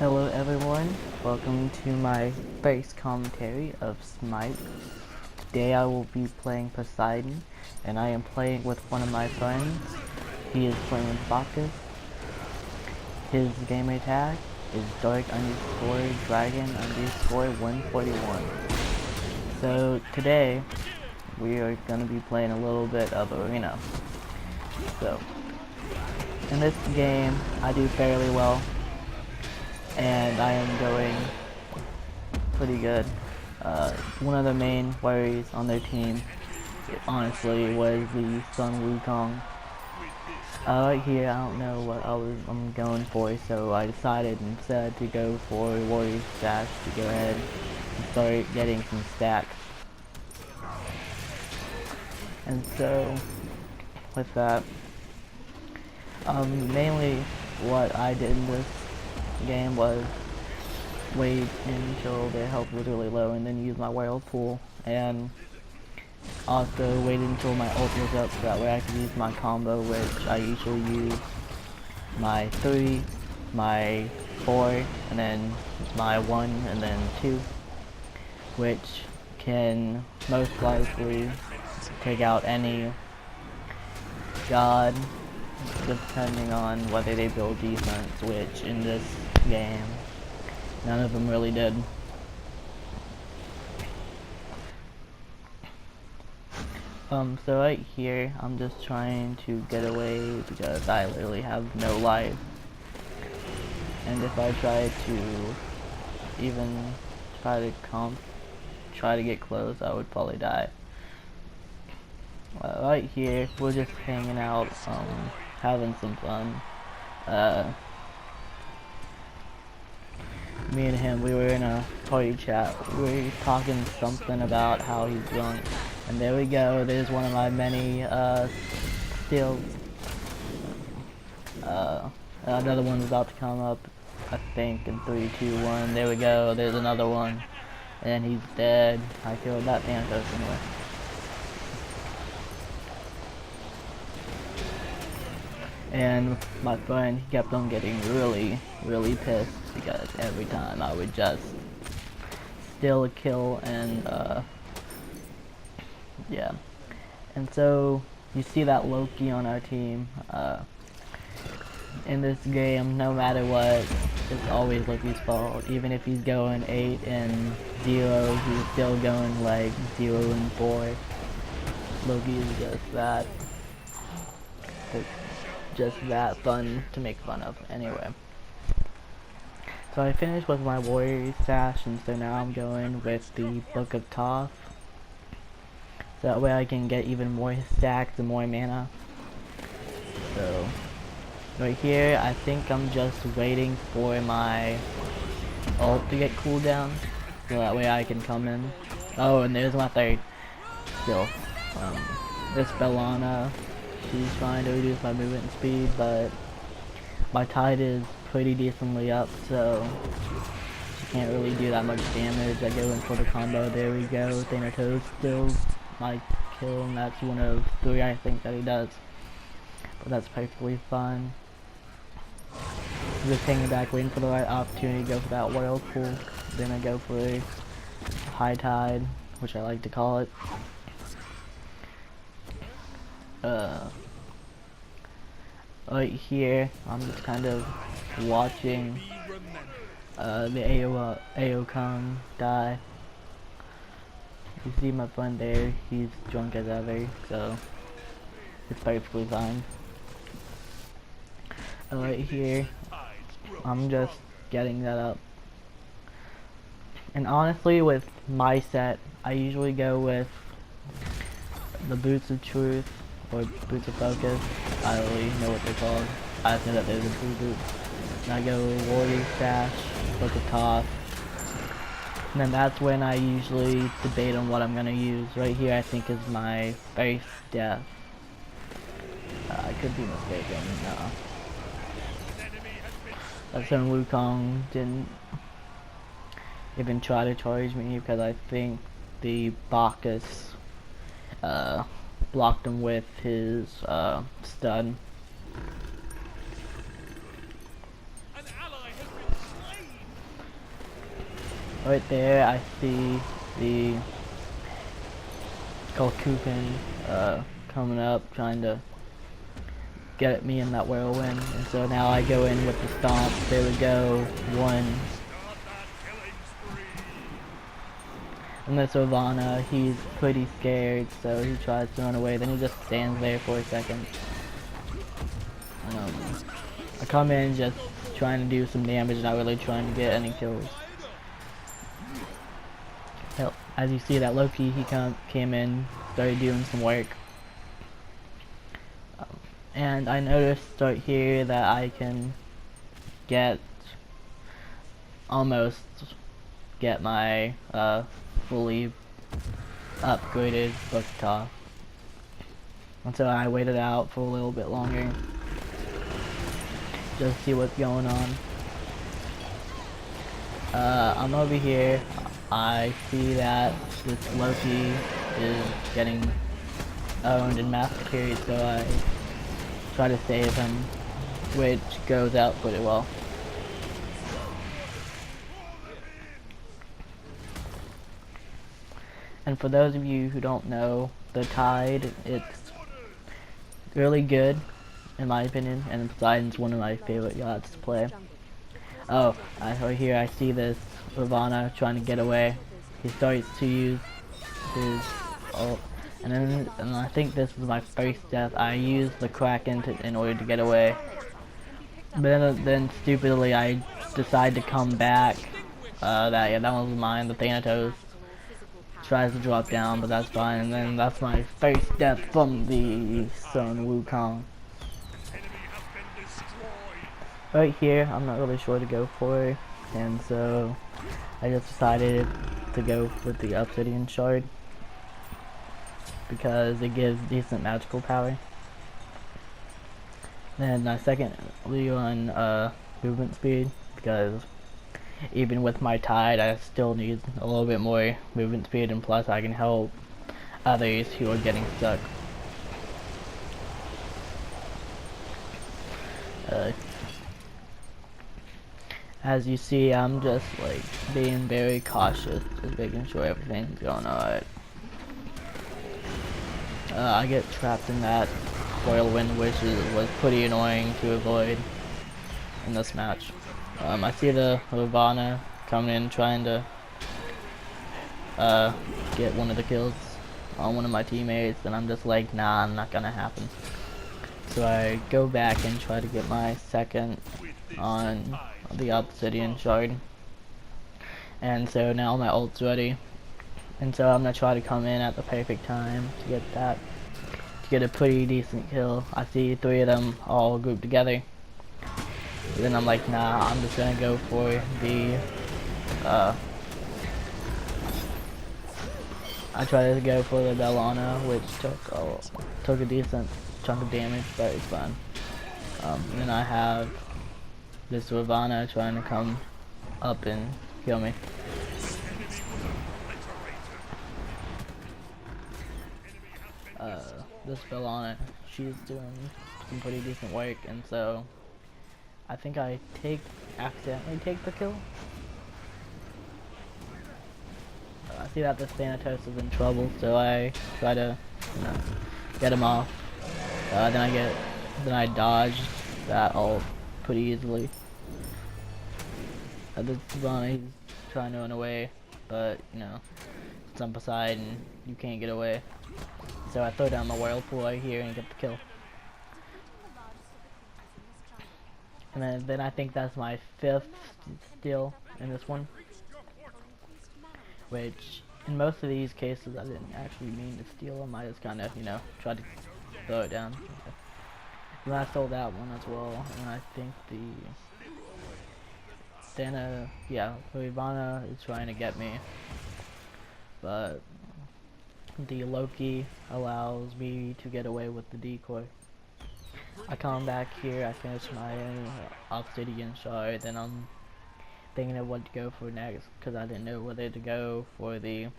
Hello everyone, welcome to my first commentary of Smite. Today I will be playing Poseidon, and I am playing with one of my friends. He is playing with Bacchus. His gamer tag is dark_dragon_141. So today, we are going to be playing a little bit of Arena. So, in this game, I do fairly well. And I am going pretty good. One of the main worries on their team, honestly, was the Sun Wukong. Right here, I don't know what I'm going for, so I decided instead to go for Warrior Sash to go ahead and start getting some stacks. And so, with that, mainly what I did in this game was wait until their health was really low and then use my whirlpool, and also wait until my ult was up so that way I could use my combo, which I usually use my 3, my 4, and then my 1 and then 2, which can most likely take out any god depending on whether they build defense, which in this game none of them really did. So right here I'm just trying to get away because I literally have no life, and if I try to even try to get close, I would probably die. Right here we're just hanging out, having some fun. Me and him, we were in a party chat. We were talking something about how he's drunk. And there we go, there's one of my many, steals. Another one's about to come up, I think, in 3, 2, 1. There we go, there's another one. And he's dead. I killed that Thanatos anyway. And my friend, he kept on getting really pissed because every time I would just steal a kill, and yeah. And so you see that Loki on our team. In this game, no matter what, it's always Loki's fault. Even if he's going 8 and 0, he's still going like 0 and 4. Loki is just that fun to make fun of. Anyway, so I finished with my warrior sash, and so now I'm going with the Book of Thoth, so that way I can get even more stacks and more mana. So right here I think I'm just waiting for my ult to get cooldown so that way I can come in. Oh, and there's my third still. This Bellana, she's trying to reduce my movement speed, but my tide is pretty decently up, so she can't really do that much damage. I go in for the combo. There we go. Thanatos steals my kill, and that's one of 3 I think that he does. But that's perfectly fine. Just hanging back, waiting for the right opportunity to go for that whirlpool. Then I go for high tide, which I like to call it. Right here, I'm just kind of watching the Aokong die. You see my friend there, he's drunk as ever, so it's perfectly fine. Right here, I'm just getting that up. And honestly, with my set, I usually go with the Boots of Truth, or Boots of Focus. I don't really know what they're called. I just know that they're the 2 boots. And I go Warrior Sash, Book of Thoth. And then that's when I usually debate on what I'm gonna use. Right here I think is my first death. I could be mistaken, no. That's when Wukong didn't even try to charge me because I think the Bacchus blocked him with his stun. Right there, I see the Kalkukan coming up, trying to get me in that whirlwind. And so now I go in with the stomp. There we go. One. And this Ravana, he's pretty scared, so he tries to run away. Then he just stands there for a second. I come in just trying to do some damage, not really trying to get any kills. Hell, as you see, that Loki, he came in, started doing some work. And I noticed right here that I can almost get my fully upgraded book top. And so I waited out for a little bit longer just to see what's going on. I'm over here. I see that this Loki is getting owned and massacred, so I try to save him, which goes out pretty well. And for those of you who don't know, the Tide, it's really good in my opinion, and Poseidon's one of my favorite gods to play. Oh, right here I see this Ravana trying to get away. He starts to use his ult, and I think this is my first death. I used the Kraken in order to get away. But then stupidly I decide to come back. That was mine. The Thanatos tries to drop down, but that's fine. And then that's my first death from the Sun Wukong. Right here, I'm not really sure to go for, and so I just decided to go with the Obsidian Shard because it gives decent magical power. Then I secondly on movement speed, because even with my Tide I still need a little bit more movement speed, and plus I can help others who are getting stuck. As you see, I'm just like being very cautious, just making sure everything's going alright. I get trapped in that whirlwind, which was pretty annoying to avoid in this match. I see the Ravana coming in trying to get one of the kills on one of my teammates, and I'm just like, nah, not gonna happen. So I go back and try to get my second on the Obsidian Shard. And so now my ult's ready. And so I'm gonna try to come in at the perfect time to get a pretty decent kill. I see 3 of them all grouped together. Then I'm like, nah, I'm just gonna go for the I tried to go for the Bellana, which took a decent chunk of damage, but it's fine. And then I have this Ravana trying to come up and kill me. This Bellana, she's doing some pretty decent work, and so I think I accidentally take the kill. I see that the Thanatos is in trouble, so I try to, get him off. Then I dodge that ult pretty easily. This Ravana, he's trying to run away, but it's on Poseidon, you can't get away. So I throw down my whirlpool right here and get the kill. And then I think that's my 5th steal in this one. Which, in most of these cases, I didn't actually mean to steal them. I just kind of, tried to throw it down. And I stole that one as well. And I think Ravana is trying to get me. But the Loki allows me to get away with the decoy. I come back here, I finish my Obsidian Shard, then I'm thinking of what to go for next, because I didn't know whether to go for the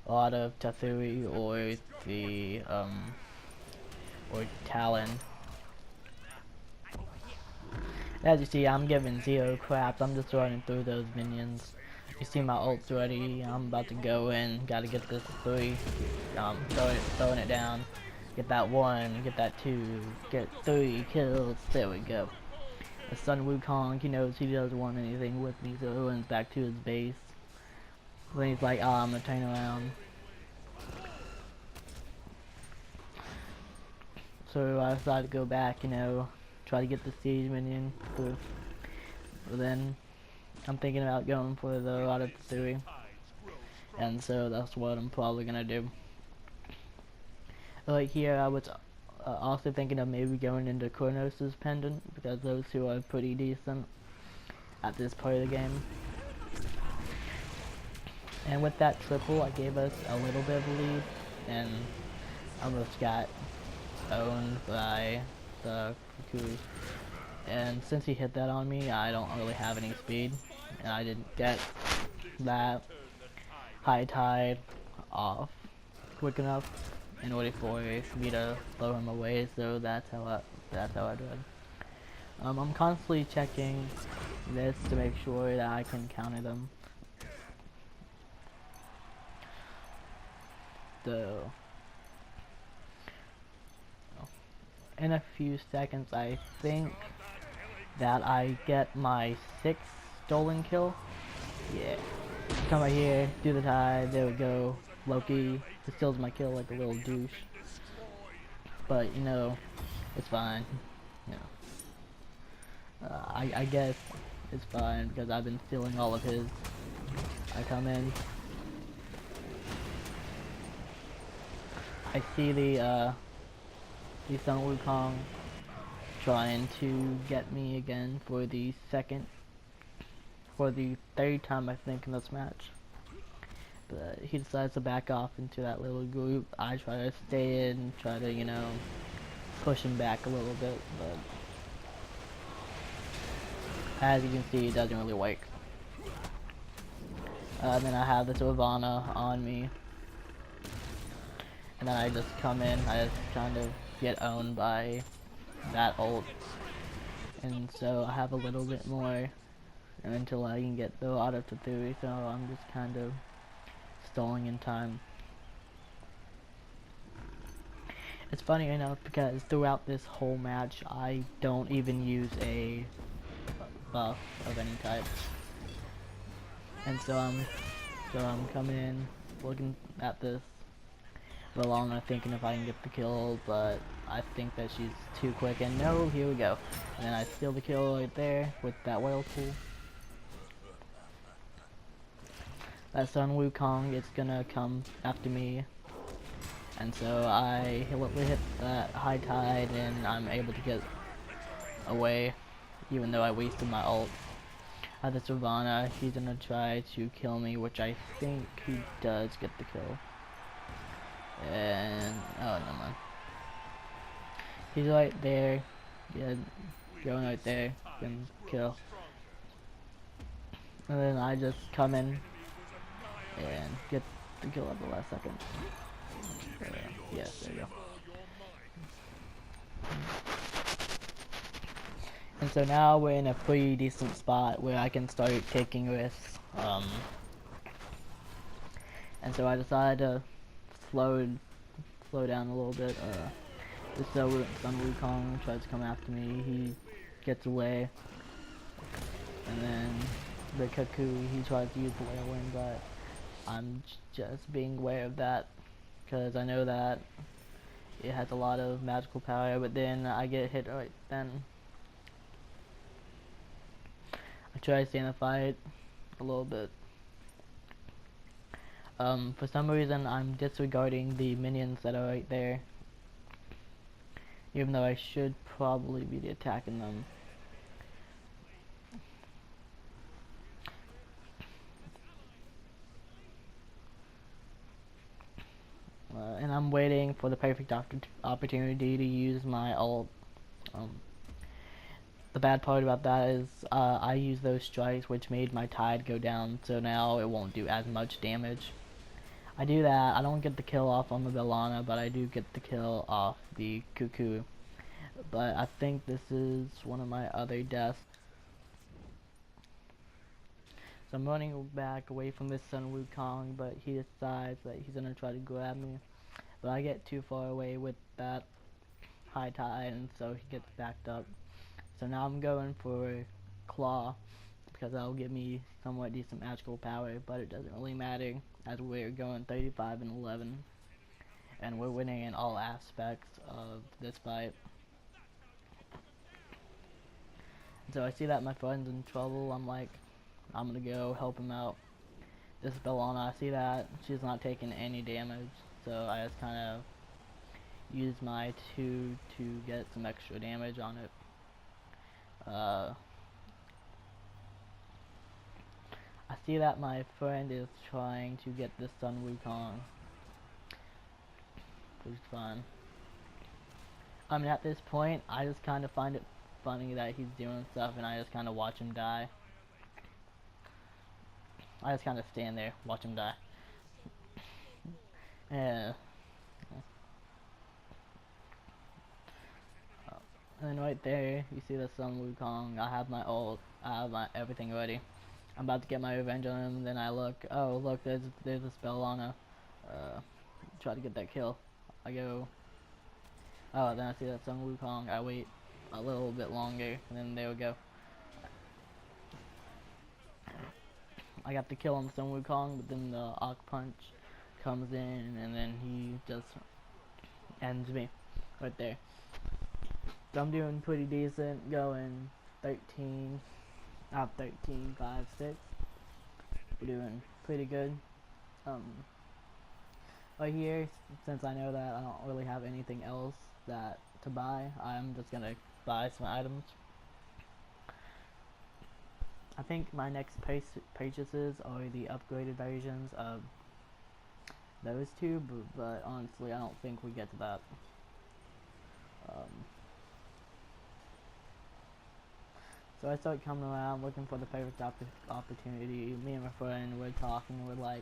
Lot of Tathui or the or Talon. As you see, I'm giving 0 craps. I'm just running through those minions, You see my ult's ready. I'm about to go in. Gotta get this 3. Throwing it down. Get that 1. Get that 2. Get 3 kills. There we go. The Sun Wukong, he knows he doesn't want anything with me, so he runs back to his base. Then he's like, I'm gonna turn around. So I decided to go back, try to get the siege minion. But then I'm thinking about going for the out of the 3. And so that's what I'm probably gonna do. Right here, I was also thinking of maybe going into Kronos' pendant, because those two are pretty decent at this part of the game. And with that triple, it gave us a little bit of a lead, and almost got owned by the Cuckoo. And since he hit that on me, I don't really have any speed, and I didn't get that high tide off quick enough in order for me to throw him away. So that's how I do it. I'm constantly checking this to make sure that I can counter them. So in a few seconds, I think that I get my 6th stolen kill. Yeah. Come right here, do the tide, there we go. Loki steals my kill like a little douche. But, it's fine. I guess it's fine because I've been stealing all of his. I come in. I see the Sun Wukong trying to get me again for the 3rd time I think in this match. But he decides to back off into that little group. I try to stay in, try to, push him back a little bit, but as you can see, it doesn't really work. Then I have this Ivana on me, and then I just come in, I just kind of get owned by that ult, and so I have a little bit more until I can get the out of the 3, so I'm just kind of stalling in time. It's funny enough because throughout this whole match I don't even use a buff of any type, and so I'm coming in looking at this Valana thinking if I can get the kill, but I think that she's too quick, and no, here we go. And then I steal the kill right there with that whirlpool. That Sun Wukong is gonna come after me, and so I hit that high tide and I'm able to get away even though I wasted my ult. The Sylvana, he's gonna try to kill me, which I think he does get the kill. And oh, no man, he's right there. Yeah, going right there, can kill. And then I just come in and get the kill at the last second. Yes, there you go. And so now we're in a pretty decent spot where I can start taking risks. And so I decided to slow down a little bit. This Sun Wukong tries to come after me. He gets away, and then the Cuckoo, he tries to use the whirlwind, but I'm just being aware of that because I know that it has a lot of magical power. But then I get hit right then. I try to stay in the fight a little bit. For some reason I'm disregarding the minions that are right there, even though I should probably be attacking them. And I'm waiting for the perfect opportunity to use my ult. The bad part about that is I use those strikes which made my tide go down, so now it won't do as much damage. I do that, I don't get the kill off on the Bellana, but I do get the kill off the Cuckoo. But I think this is one of my other deaths. So I'm running back away from this Sun Wukong, but he decides that he's gonna try to grab me. But I get too far away with that high tide, and so he gets backed up. So now I'm going for Claw, because that'll give me somewhat decent magical power, but it doesn't really matter as we're going 35 and 11, and we're winning in all aspects of this fight. So I see that my friend's in trouble. I'm like, I'm gonna go help him out. This Bellana, I see that she's not taking any damage, so I just kind of use my 2 to get some extra damage on it. I see that my friend is trying to get this Sun Wukong, which is fun. I mean, at this point, I just kind of find it funny that he's doing stuff, and I just kind of watch him die. I just kind of stand there, watch him die. Yeah. And then right there, you see the Sun Wukong. I have my ult. I have my everything ready. I'm about to get my revenge on him. Then I look. Oh, look, there's a spell on her. Try to get that kill. I go. Oh, then I see that Sun Wukong. I wait a little bit longer, and then there we go. I got the kill on Sun Wukong, but then the Arc Punch comes in, and then he just ends me right there. So I'm doing pretty decent, going 13, 13, 5, 6. We're doing pretty good. Right here, since I know that I don't really have anything else that to buy, I'm just gonna buy some items. I think my next purchases are the upgraded versions of those two, but honestly, I don't think we get to that. So I start coming around looking for the perfect opportunity. Me and my friend were talking. We're like,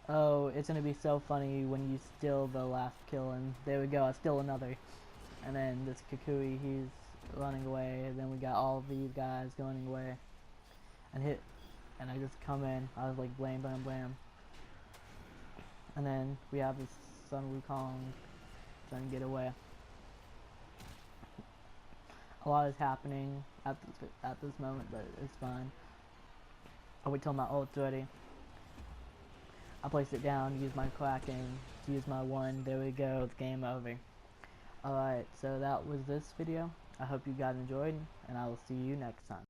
"Oh, it's gonna be so funny when you steal the last kill." And there we go. I steal another. And then this Kukui, he's running away. And then we got all of these guys going away. And I just come in. I was like, blam, blam, blam. And then we have this Sun Wukong trying to get away. A lot is happening at this moment, but it's fine. I wait till my ult's ready. I place it down, use my Kraken, use my 1, there we go, it's game over. Alright, so that was this video. I hope you guys enjoyed, and I will see you next time.